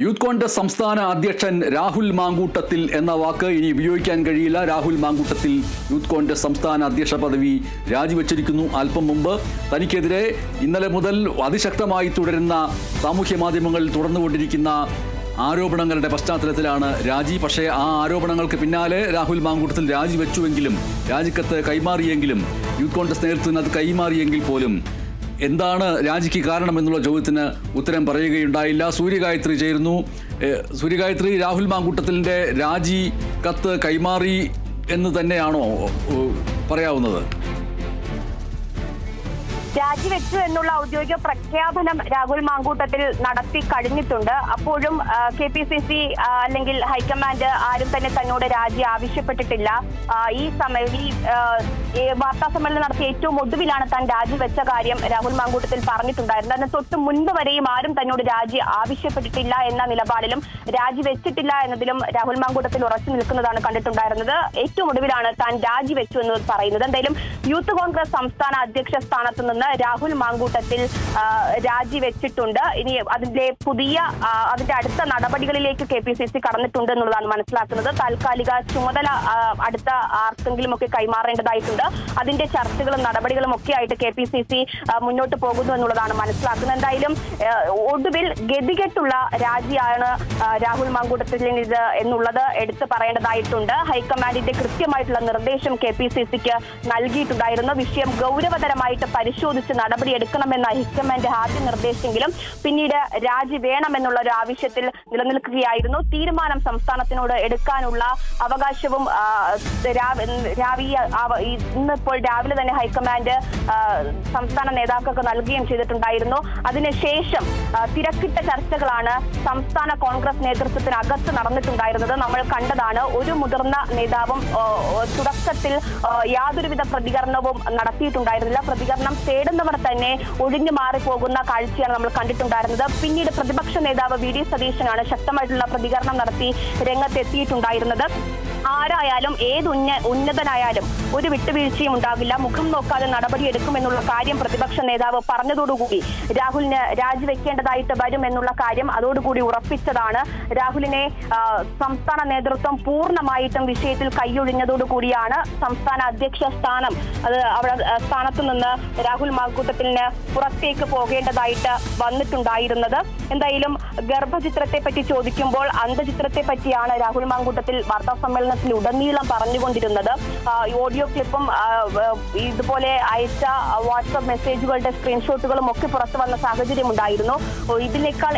Youth Congress സംസ്ഥാന അധ്യക്ഷൻ രാഹുൽ മാങ്കൂട്ടത്തിൽ എന്ന വാക്ക് ഇനി ഉപയോഗിക്കാൻ കഴിയില്ല. രാഹുൽ മാങ്കൂട്ടത്തിൽ യൂത്ത് കോൺഗ്രസ് സംസ്ഥാന അധ്യക്ഷ പദവി രാജിവെച്ചിരിക്കുന്നു. അല്പം മുമ്പ് തനിക്കെതിരെ ഇന്നലെ മുതൽ അതിശക്തമായി തുടരുന്ന സാമൂഹ്യ മാധ്യമങ്ങളിൽ തുടർന്നുകൊണ്ടിരിക്കുന്ന ആരോപണങ്ങളുടെ പശ്ചാത്തലത്തിലാണ് രാജി. പക്ഷേ ആ ആരോപണങ്ങൾക്ക് പിന്നാലെ രാഹുൽ മാങ്കൂട്ടത്തിൽ രാജിവെച്ചുവെങ്കിലും, രാജിക്കത്ത് കൈമാറിയെങ്കിലും, യൂത്ത് കോൺഗ്രസ് നേതൃത്വത്തിന് അത് കൈമാറിയെങ്കിൽ പോലും എന്താണ് രാജിക്ക് കാരണമെന്നുള്ള ചോദ്യത്തിന് ഉത്തരം പറയുകയുണ്ടായില്ല. സൂര്യഗായത്രി ചേരുന്നു. സൂര്യഗായത്രി, രാഹുൽ മാങ്കൂട്ടത്തിൻ്റെ രാജി കത്ത് കൈമാറി എന്ന് തന്നെയാണോ പറയാവുന്നത്? രാജിവെച്ചു എന്നുള്ള ഔദ്യോഗിക പ്രഖ്യാപനം രാഹുൽ മാങ്കൂട്ടത്തിൽ നടത്തി കഴിഞ്ഞിട്ടുണ്ട്. അപ്പോഴും KPCC അല്ലെങ്കിൽ ഹൈക്കമാൻഡ് ആരും തന്നെ തന്നോട് രാജി ആവശ്യപ്പെട്ടിട്ടില്ല. ഈ വാർത്താ സമ്മേളനം നടത്തിയ ഏറ്റവും ഒടുവിലാണ് താൻ രാജിവെച്ച കാര്യം രാഹുൽ മാങ്കൂട്ടത്തിൽ പറഞ്ഞിട്ടുണ്ടായിരുന്നത്. അതിന് തൊട്ട് മുൻപ് വരെയും ആരും തന്നോട് രാജി ആവശ്യപ്പെട്ടിട്ടില്ല എന്ന നിലപാടിലും രാജിവെച്ചിട്ടില്ല എന്നതിലും രാഹുൽ മാങ്കൂട്ടത്തിൽ ഉറച്ചു നിൽക്കുന്നതാണ് കണ്ടിട്ടുണ്ടായിരുന്നത്. ഏറ്റവും ഒടുവിലാണ് താൻ രാജിവെച്ചു എന്ന് പറയുന്നത്. എന്തായാലും യൂത്ത് കോൺഗ്രസ് സംസ്ഥാന അധ്യക്ഷ സ്ഥാനത്ത് നിന്ന് രാഹുൽ മാങ്കൂട്ടത്തിൽ രാജിവെച്ചിട്ടുണ്ട്. ഇനി അതിന്റെ അടുത്ത നടപടികളിലേക്ക് KPCC കടന്നിട്ടുണ്ട് എന്നുള്ളതാണ് മനസ്സിലാക്കുന്നത്. താൽക്കാലിക ചുമതല അടുത്ത ആർക്കെങ്കിലും ഒക്കെ കൈമാറേണ്ടതായിട്ടുണ്ട്. അതിന്റെ ചർച്ചകളും നടപടികളും ഒക്കെ ആയിട്ട് KPCC മുന്നോട്ട് പോകുന്നു എന്നുള്ളതാണ് മനസ്സിലാക്കുന്നത്. എന്തായാലും ഒടുവിൽ ഗതികെട്ടുള്ള രാജിയാണ് രാഹുൽ മാങ്കൂട്ടത്തിലിത് എന്നുള്ളത് എടുത്തു പറയേണ്ടതായിട്ടുണ്ട്. ഹൈക്കമാൻഡിന്റെ കൃത്യമായിട്ടുള്ള നിർദ്ദേശം KPCCക്ക് നൽകിയിട്ടുണ്ടായിരുന്നു. വിഷയം ഗൗരവതരമായിട്ട് പരിശോധിച്ച് നടപടിയെടുക്കണമെന്ന ഹൈക്കമാൻഡ് ആദ്യം നിർദ്ദേശിച്ചെങ്കിലും പിന്നീട് രാജി വേണമെന്നുള്ള ഒരു ആവശ്യത്തിൽ നിലനിൽക്കുകയായിരുന്നു. തീരുമാനം സംസ്ഥാനത്തിനോട് എടുക്കാനുള്ള അവകാശവും ഇന്നിപ്പോൾ രാവിലെ തന്നെ ഹൈക്കമാൻഡ് സംസ്ഥാന നേതാക്കൾക്ക് നൽകുകയും ചെയ്തിട്ടുണ്ടായിരുന്നു. അതിനുശേഷം തിരക്കിട്ട ചർച്ചകളാണ് സംസ്ഥാന കോൺഗ്രസ് നേതൃത്വത്തിനകത്ത് നടന്നിട്ടുണ്ടായിരുന്നത്. നമ്മൾ കണ്ടതാണ്. ഒരു മുതിർന്ന നേതാവും തുടക്കത്തിൽ യാതൊരുവിധ പ്രതികരണവും നടത്തിയിട്ടുണ്ടായിരുന്നില്ല. പ്രതികരണം തേടുന്നവർ തന്നെ ഒഴിഞ്ഞു മാറിപ്പോകുന്ന കാഴ്ചയാണ് നമ്മൾ കണ്ടിട്ടുണ്ടായിരുന്നത്. പിന്നീട് പ്രതിപക്ഷ നേതാവ് VD സതീശനാണ് ശക്തമായിട്ടുള്ള പ്രതികരണം നടത്തി രംഗത്തെത്തിയിട്ടുണ്ടായിരുന്നത്. ആരായാലും ഏത് ഉന്നതനായാലും ഒരു വിട്ടുവീഴ്ചയും ഉണ്ടാകില്ല, മുഖം നോക്കാതെ നടപടിയെടുക്കുമെന്നുള്ള കാര്യം പ്രതിപക്ഷ നേതാവ് പറഞ്ഞതോടുകൂടി രാഹുലിന് രാജിവെക്കേണ്ടതായിട്ട് വരും എന്നുള്ള കാര്യം അതോടുകൂടി ഉറപ്പിച്ചതാണ്. രാഹുലിനെ സംസ്ഥാന നേതൃത്വം പൂർണ്ണമായിട്ടും വിഷയത്തിൽ കൈയൊഴിഞ്ഞതോടുകൂടിയാണ് സംസ്ഥാന അധ്യക്ഷ സ്ഥാനം അവിടെ സ്ഥാനത്ത് നിന്ന് രാഹുൽ മാങ്കൂട്ടത്തിന് പുറത്തേക്ക് പോകേണ്ടതായിട്ട് വന്നിട്ടുണ്ടായിരുന്നത്. എന്തായാലും ഗർഭചിത്രത്തെ പറ്റി ചോദിക്കുമ്പോൾ അന്ധചിത്രത്തെ പറ്റിയാണ് രാഹുൽ മാങ്കൂട്ടത്തിൽ വാർത്താ സമ്മേളനത്തിൽ ഉടനീളം പറഞ്ഞുകൊണ്ടിരുന്നത്. ഓഡിയോ ക്ലിപ്പും ഇതുപോലെ അയച്ച വാട്സ്ആപ്പ് മെസ്സേജുകളുടെ സ്ക്രീൻഷോട്ടുകളും ഒക്കെ പുറത്തു വന്ന സാഹചര്യം ഉണ്ടായിരുന്നു. ഇതിനേക്കാൾ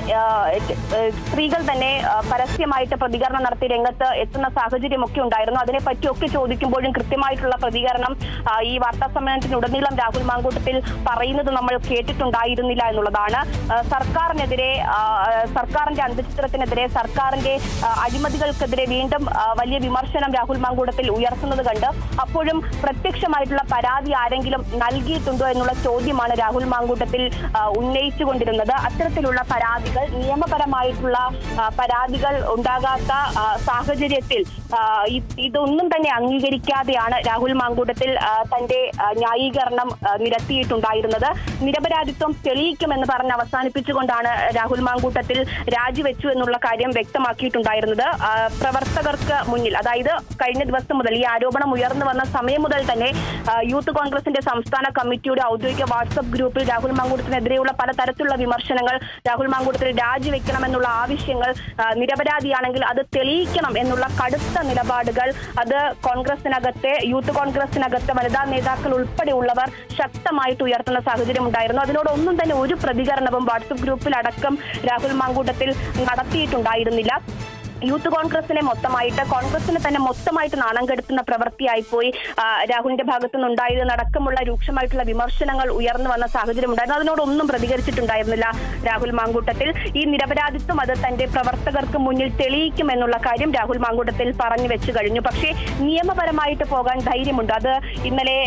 സ്ത്രീകൾ തന്നെ പരസ്യമായിട്ട് പ്രതികരണം നടത്തി രംഗത്ത് എത്തുന്ന സാഹചര്യമൊക്കെ ഉണ്ടായിരുന്നു. അതിനെപ്പറ്റിയൊക്കെ ചോദിക്കുമ്പോഴും കൃത്യമായിട്ടുള്ള പ്രതികരണം ഈ വാർത്താ സമ്മേളനത്തിനുടനീളം രാഹുൽ മാങ്കൂട്ടത്തിൽ പറയുന്നത് നമ്മൾ കേട്ടിട്ടുണ്ടായിരുന്നില്ല എന്നുള്ളതാണ്. സർക്കാരിന്റെ അന്ധചിത്രത്തിനെതിരെ, സർക്കാരിന്റെ അഴിമതികൾക്കെതിരെ വീണ്ടും വലിയ വിമർശനം രാഹുൽ മാങ്കൂട്ടത്തിൽ ഉയർത്തുന്നത് കണ്ട് അപ്പോഴും പ്രത്യക്ഷമായിട്ടുള്ള പരാതി ആരെങ്കിലും നൽകിയിട്ടുണ്ടോ എന്നുള്ള ചോദ്യമാണ് രാഹുൽ മാങ്കൂട്ടത്തിൽ ഉന്നയിച്ചുകൊണ്ടിരുന്നത്. അത്തരത്തിലുള്ള പരാതികൾ, നിയമപരമായിട്ടുള്ള പരാതികൾ ഉണ്ടാകാത്ത സാഹചര്യത്തിൽ ഇതൊന്നും തന്നെ അംഗീകരിക്കാതെയാണ് രാഹുൽ മാങ്കൂട്ടത്തിൽ തന്റെ ന്യായീകരണം നിരത്തിയിട്ടുണ്ടായിരുന്നത്. നിരപരാധിത്വം തെളിയിക്കുമെന്ന് പറഞ്ഞ് അവസാനിപ്പിച്ചുകൊണ്ടാണ് രാഹുൽ മാങ്കൂട്ടത്തിൽ രാജിവെച്ചു എന്നുള്ള കാര്യം വ്യക്തമാക്കിയിട്ടുണ്ടായിരുന്നത്. പ്രവർത്തകർക്ക് മുന്നിൽ, അതായത് കഴിഞ്ഞ ദിവസം മുതൽ ഈ ആരോപണം ഉയർന്നു വന്ന സമയം മുതൽ തന്നെ യൂത്ത് കോൺഗ്രസിന്റെ സംസ്ഥാന കമ്മിറ്റിയുടെ ഔദ്യോഗിക വാട്സ്ആപ്പ് ഗ്രൂപ്പിൽ രാഹുൽ മാങ്കൂട്ടത്തിനെതിരെയുള്ള പലതരത്തിലുള്ള വിമർശനങ്ങൾ, രാഹുൽ മാങ്കൂട്ടത്തിൽ രാജിവെക്കണമെന്നുള്ള ആവശ്യങ്ങൾ, നിരപരാധിയാണെങ്കിൽ അത് തെളിയിക്കണം എന്നുള്ള കടുത്ത നിലപാടുകൾ അത് യൂത്ത് കോൺഗ്രസിനകത്തെ വനിതാ നേതാക്കൾ ഉൾപ്പെടെയുള്ളവർ ശക്തമായിട്ട് ഉയർത്തുന്ന സാഹചര്യം ഉണ്ടായിരുന്നു. അതിനോടൊന്നും തന്നെ ഒരു പ്രതികരണവും വാട്സ്ആപ്പ് ഗ്രൂപ്പിൽ അടക്കം രാഹുൽ മാങ്കൂട്ടത്തിൽ നടത്തിയിട്ടുണ്ടായിരുന്നില്ല. യൂത്ത് കോൺഗ്രസിനെ തന്നെ മൊത്തമായിട്ട് നാണം കെടുത്തുന്ന പ്രവൃത്തിയായിപ്പോയി രാഹുലിന്റെ ഭാഗത്തു നിന്നുണ്ടായത് അടക്കമുള്ള രൂക്ഷമായിട്ടുള്ള വിമർശനങ്ങൾ ഉയർന്നു വന്ന സാഹചര്യം ഉണ്ടായിരുന്നു. അതിനോടൊന്നും പ്രതികരിച്ചിട്ടുണ്ടായിരുന്നില്ല രാഹുൽ മാങ്കൂട്ടത്തിൽ. ഈ നിരപരാധിത്വം അത് തന്റെ പ്രവർത്തകർക്ക് മുന്നിൽ തെളിയിക്കുമെന്നുള്ള കാര്യം രാഹുൽ മാങ്കൂട്ടത്തിൽ പറഞ്ഞു വെച്ചു കഴിഞ്ഞു. പക്ഷേ നിയമപരമായിട്ട് പോകാൻ ധൈര്യമുണ്ട്. അത് ഇന്നലെ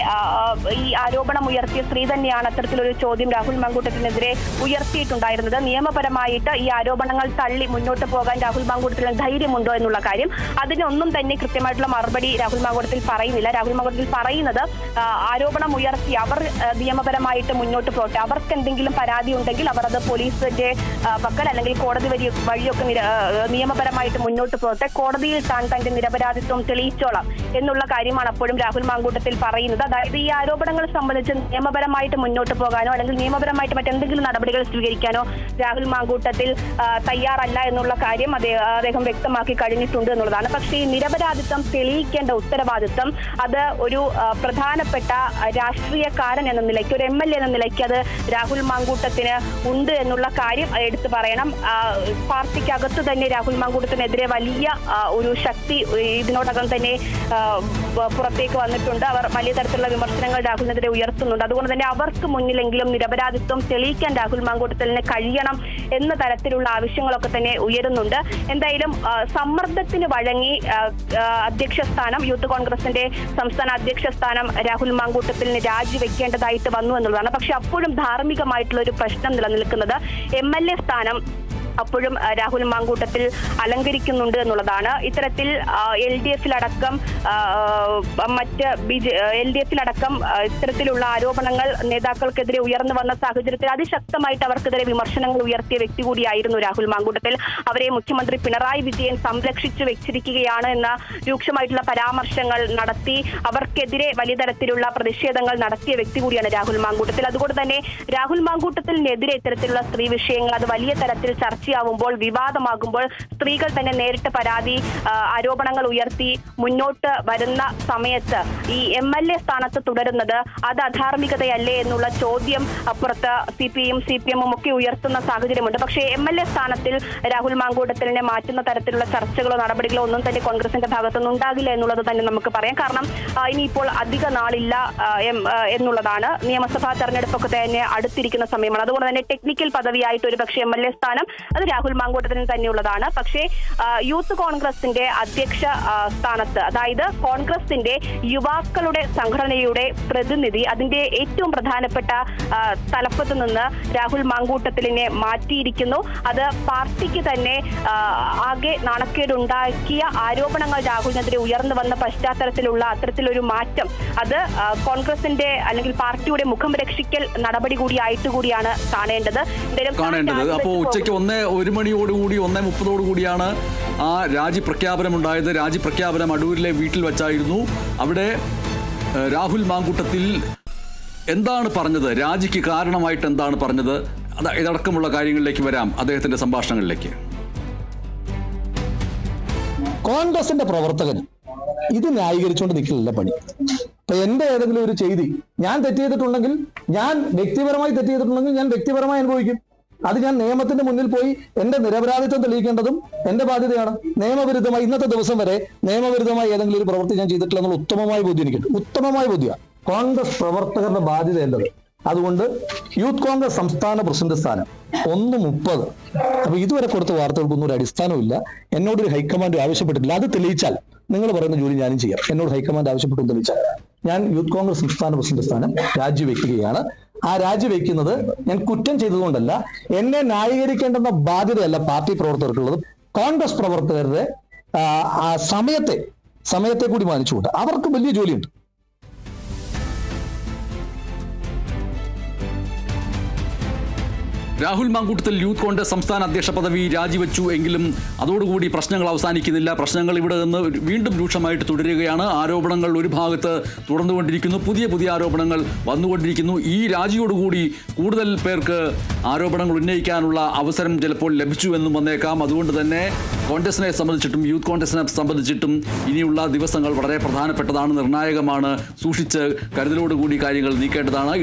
ഈ ആരോപണം ഉയർത്തിയ സ്ത്രീ തന്നെയാണ് അത്തരത്തിലൊരു ചോദ്യം രാഹുൽ മാങ്കൂട്ടത്തിനെതിരെ ഉയർത്തിയിട്ടുണ്ടായിരുന്നത്. നിയമപരമായിട്ട് ഈ ആരോപണങ്ങൾ തള്ളി മുന്നോട്ട് പോകാൻ രാഹുൽ മാങ്കൂട്ടത്തിൽ ധൈര്യമുണ്ടോ എന്നുള്ള കാര്യം. അതിനൊന്നും തന്നെ കൃത്യമായിട്ടുള്ള മറുപടി രാഹുൽ മാങ്കൂട്ടത്തിൽ പറയുന്നില്ല. രാഹുൽ മാങ്കൂട്ടത്തിൽ പറയുന്നത് ആരോപണം ഉയർത്തി അവർ നിയമപരമായിട്ട് മുന്നോട്ട് പോട്ടെ, അവർക്ക് എന്തെങ്കിലും പരാതി ഉണ്ടെങ്കിൽ അവർ അത് പോലീസിന്റെ പക്കൽ അല്ലെങ്കിൽ കോടതി വഴിയൊക്കെ നിയമപരമായിട്ട് മുന്നോട്ട് പോട്ടെ, കോടതിയിൽ താൻ തന്റെ നിരപരാധിത്വം തെളിയിച്ചോളാം എന്നുള്ള കാര്യമാണ് അപ്പോഴും രാഹുൽ മാങ്കൂട്ടത്തിൽ പറയുന്നത്. അതായത് ഈ ആരോപണങ്ങൾ സംബന്ധിച്ച് നിയമപരമായിട്ട് മുന്നോട്ട് പോകാനോ അല്ലെങ്കിൽ നിയമപരമായിട്ട് മറ്റെന്തെങ്കിലും നടപടികൾ സ്വീകരിക്കാനോ രാഹുൽ മാങ്കൂട്ടത്തിൽ തയ്യാറല്ല എന്നുള്ള കാര്യം അദ്ദേഹം വ്യക്തമാക്കി കഴിഞ്ഞിട്ടുണ്ട് എന്നുള്ളതാണ്. പക്ഷേ ഈ നിരപരാധിത്വം തെളിയിക്കേണ്ട ഉത്തരവാദിത്വം അത് ഒരു പ്രധാനപ്പെട്ട രാഷ്ട്രീയക്കാരൻ എന്ന നിലയ്ക്ക്, ഒരു MLA എന്ന നിലയ്ക്ക് അത് രാഹുൽ മാങ്കൂട്ടത്തിന് ഉണ്ട് എന്നുള്ള കാര്യം എടുത്തു പറയണം. പാർട്ടിക്കകത്ത് തന്നെ രാഹുൽ മാങ്കൂട്ടത്തിനെതിരെ വലിയ ഒരു ശക്തി ഇതിനോടകം തന്നെ പുറത്തേക്ക് വന്നിട്ടുണ്ട്. അവർ വലിയ തരത്തിലുള്ള വിമർശനങ്ങൾ രാഹുലിനെതിരെ ഉയർത്തുന്നുണ്ട്. അതുകൊണ്ട് തന്നെ അവർക്ക് മുന്നിലെങ്കിലും നിരപരാധിത്വം തെളിയിക്കാൻ രാഹുൽ മാങ്കൂട്ടത്തിന് കഴിയണം എന്ന തരത്തിലുള്ള ആവശ്യങ്ങളൊക്കെ തന്നെ ഉയരുന്നുണ്ട്. എന്തായാലും സമ്മർദ്ദത്തിന് വഴങ്ങി അധ്യക്ഷ സ്ഥാനം, യൂത്ത് കോൺഗ്രസിന്റെ സംസ്ഥാന അധ്യക്ഷ സ്ഥാനം രാഹുൽ മാങ്കൂട്ടത്തിന് രാജിവെക്കേണ്ടതായിട്ട് വന്നു എന്നുള്ളതാണ്. പക്ഷെ അപ്പോഴും ധാർമ്മികമായിട്ടുള്ള ഒരു പ്രശ്നം നിലനിൽക്കുന്നത് MLA സ്ഥാനം അപ്പോഴും രാഹുൽ മാങ്കൂട്ടത്തിൽ അലങ്കരിക്കുന്നുണ്ട് എന്നുള്ളതാണ്. ഇത്തരത്തിൽ LDF-ലടക്കം ഇത്തരത്തിലുള്ള ആരോപണങ്ങൾ നേതാക്കൾക്കെതിരെ ഉയർന്നു വന്ന സാഹചര്യത്തിൽ അതിശക്തമായിട്ട് അവർക്കെതിരെ വിമർശനങ്ങൾ ഉയർത്തിയ വ്യക്തി കൂടിയായിരുന്നു രാഹുൽ മാങ്കൂട്ടത്തിൽ. അവരെ മുഖ്യമന്ത്രി പിണറായി വിജയൻ സംരക്ഷിച്ചു വെച്ചിരിക്കുകയാണ് എന്ന രൂക്ഷമായിട്ടുള്ള പരാമർശങ്ങൾ നടത്തി അവർക്കെതിരെ വലിയ തരത്തിലുള്ള പ്രതിഷേധങ്ങൾ നടത്തിയ വ്യക്തി കൂടിയാണ് രാഹുൽ മാങ്കൂട്ടത്തിൽ. അതുകൊണ്ട് തന്നെ രാഹുൽ മാങ്കൂട്ടത്തിനെതിരെ ഇത്തരത്തിലുള്ള സ്ത്രീ വിഷയങ്ങൾ അത് വലിയ തരത്തിൽ ചർച്ചയാവുമ്പോൾ, വിവാദമാകുമ്പോൾ സ്ത്രീകൾ തന്നെ നേരിട്ട് പരാതി ആരോപണങ്ങൾ ഉയർത്തി മുന്നോട്ട് വരുന്ന സമയത്ത് ഈ MLA സ്ഥാനത്ത് തുടരുന്നത് അത് അധാർമികതയല്ലേ എന്നുള്ള ചോദ്യം അപ്പുറത്ത് CPM ഒക്കെ ഉയർത്തുന്ന സാഹചര്യമുണ്ട്. പക്ഷേ MLA സ്ഥാനത്തിൽ രാഹുൽ മാങ്കൂട്ടത്തിനെ മാറ്റുന്ന തരത്തിലുള്ള ചർച്ചകളോ നടപടികളോ ഒന്നും തന്നെ കോൺഗ്രസിന്റെ ഭാഗത്തുനിന്ന് ഉണ്ടാകില്ല എന്നുള്ളത് തന്നെ നമുക്ക് പറയാം. കാരണം ഇനിയിപ്പോൾ അധിക നാളില്ല എന്നുള്ളതാണ്. നിയമസഭാ തെരഞ്ഞെടുപ്പൊക്കെ തന്നെ അടുത്തിരിക്കുന്ന സമയമാണ്. അതുകൊണ്ട് തന്നെ ടെക്നിക്കൽ പദവിയായിട്ട് ഒരു പക്ഷേ MLA സ്ഥാനം അത് രാഹുൽ മാങ്കൂട്ടത്തിന് തന്നെയുള്ളതാണ്. പക്ഷേ യൂത്ത് കോൺഗ്രസിന്റെ അധ്യക്ഷ സ്ഥാനത്ത്, അതായത് കോൺഗ്രസിന്റെ യുവാക്കളുടെ സംഘടനയുടെ പ്രതിനിധി, അതിന്റെ ഏറ്റവും പ്രധാനപ്പെട്ട തലപ്പത്ത് നിന്ന് രാഹുൽ മാങ്കൂട്ടത്തിലിനെ മാറ്റിയിരിക്കുന്നു. അത് പാർട്ടിക്ക് തന്നെ ആകെ നാണക്കേടുണ്ടാക്കിയ ആരോപണങ്ങൾ രാഹുലിനെതിരെ ഉയർന്നു വന്ന പശ്ചാത്തലത്തിലുള്ള അത്തരത്തിലൊരു മാറ്റം അത് കോൺഗ്രസിന്റെ അല്ലെങ്കിൽ പാർട്ടിയുടെ മുഖം രക്ഷിക്കൽ നടപടി കൂടിയാണ് കാണേണ്ടത്. അപ്പോൾ ഉച്ചയ്ക്ക് 1 മണിയോടുകൂടി 1:30 ആ രാജിപ്രഖ്യാപനം ഉണ്ടായത്. രാജിപ്രഖ്യാപനം അടൂരിലെ വീട്ടിൽ വച്ചായിരുന്നു. അവിടെ രാഹുൽ മാങ്കൂട്ടത്തിൽ എന്താണ് പറഞ്ഞത്, രാജിക്ക് കാരണമായിട്ട് എന്താണ് പറഞ്ഞത്, ഇതടക്കമുള്ള കാര്യങ്ങളിലേക്ക് വരാം, അദ്ദേഹത്തിന്റെ സംഭാഷണങ്ങളിലേക്ക്. കോൺഗ്രസിന്റെ പ്രവർത്തകൻ ഇത് ന്യായീകരിച്ചുകൊണ്ട് നിൽക്കില്ല പണി. ഇപ്പൊ എന്റെ ഏതെങ്കിലും ഒരു ചെയ്തി ഞാൻ തെറ്റ് ചെയ്തിട്ടുണ്ടെങ്കിൽ, ഞാൻ വ്യക്തിപരമായി തെറ്റ് ചെയ്തിട്ടുണ്ടെങ്കിൽ ഞാൻ വ്യക്തിപരമായി അനുഭവിക്കും. അത് ഞാൻ നിയമത്തിന്റെ മുന്നിൽ പോയി എന്റെ നിരപരാധിത്വം തെളിയിക്കേണ്ടതും എന്റെ ബാധ്യതയാണ്. നിയമവിരുദ്ധമായി ഇന്നത്തെ ദിവസം വരെ നിയമവിരുദ്ധമായി ഏതെങ്കിലും ഒരു പ്രവൃത്തി ഞാൻ ചെയ്തിട്ടില്ല എന്നുള്ള ഉത്തമമായ ബോധ്യം എനിക്കുണ്ട്. ഉത്തമമായ ബോധ്യമാണ്. കോൺഗ്രസ് പ്രവർത്തകരുടെ ബാധ്യത എന്റത്. അതുകൊണ്ട് യൂത്ത് കോൺഗ്രസ് സംസ്ഥാന പ്രസിഡന്റ് സ്ഥാനം 1:30. അപ്പൊ ഇതുവരെ കൊടുത്ത വാർത്തകൾക്കൊന്നും ഒരു അടിസ്ഥാനമില്ല. എന്നോടൊരു ഹൈക്കമാൻഡ് ആവശ്യപ്പെട്ടിട്ടില്ല. അത് തെളിയിച്ചാൽ നിങ്ങൾ പറയുന്ന ജോലി ഞാനും ചെയ്യാം. എന്നോട് ഹൈക്കമാൻഡ് ആവശ്യപ്പെട്ടു തെളിയിച്ചാൽ ഞാൻ യൂത്ത് കോൺഗ്രസ് സംസ്ഥാന പ്രസിഡന്റ് സ്ഥാനം രാജിവെക്കുകയാണ്. ആ രാജിവെക്കുന്നത് ഞാൻ കുറ്റം ചെയ്തതുകൊണ്ടല്ല, എന്നെ ന്യായീകരിക്കേണ്ടെന്ന ബാധ്യതയല്ല പാർട്ടി പ്രവർത്തകർക്കുള്ളത്. കോൺഗ്രസ് പ്രവർത്തകരുടെ ആ സമയത്തെ കൂടി മാനിച്ചുകൊണ്ട് അവർക്ക് വലിയ ജോലിയുണ്ട്. രാഹുൽ മാങ്കൂട്ടത്തിൽ യൂത്ത് കോൺഗ്രസ് സംസ്ഥാന അധ്യക്ഷ പദവി രാജിവെച്ചു എങ്കിലും അതോടുകൂടി പ്രശ്നങ്ങൾ അവസാനിക്കുന്നില്ല. പ്രശ്നങ്ങൾ ഇവിടെ നിന്ന് വീണ്ടും രൂക്ഷമായിട്ട് തുടരുകയാണ്. ആരോപണങ്ങൾ ഒരു ഭാഗത്ത് തുടർന്നുകൊണ്ടിരിക്കുന്നു, പുതിയ ആരോപണങ്ങൾ വന്നുകൊണ്ടിരിക്കുന്നു. ഈ രാജിയോടുകൂടി കൂടുതൽ പേർക്ക് ആരോപണങ്ങൾ ഉന്നയിക്കാനുള്ള അവസരം ചിലപ്പോൾ ലഭിച്ചു എന്നും വന്നേക്കാം. അതുകൊണ്ട് തന്നെ കോൺഗ്രസിനെ സംബന്ധിച്ചിട്ടും യൂത്ത് കോൺഗ്രസിനെ സംബന്ധിച്ചിട്ടും ഇനിയുള്ള ദിവസങ്ങൾ വളരെ പ്രധാനപ്പെട്ടതാണ്, നിർണായകമാണ്. സൂക്ഷിച്ച് കരുതലോടുകൂടി കാര്യങ്ങൾ നീക്കേണ്ടതാണ്.